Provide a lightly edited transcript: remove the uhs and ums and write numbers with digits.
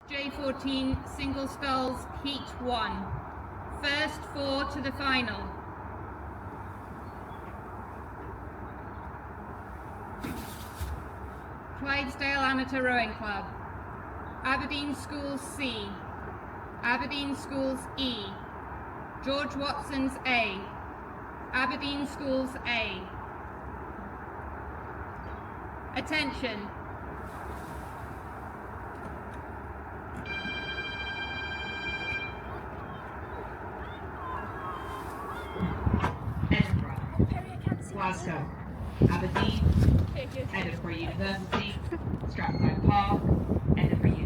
J14 Single Sculls Heat 1. First 4 to the final. Clydesdale Amateur Rowing Club. Aberdeen Schools C. Aberdeen Schools E. George Watson's A. Aberdeen Schools A. Attention. Edinburgh, Glasgow, Aberdeen, Edinburgh University, Stratford Park, Edinburgh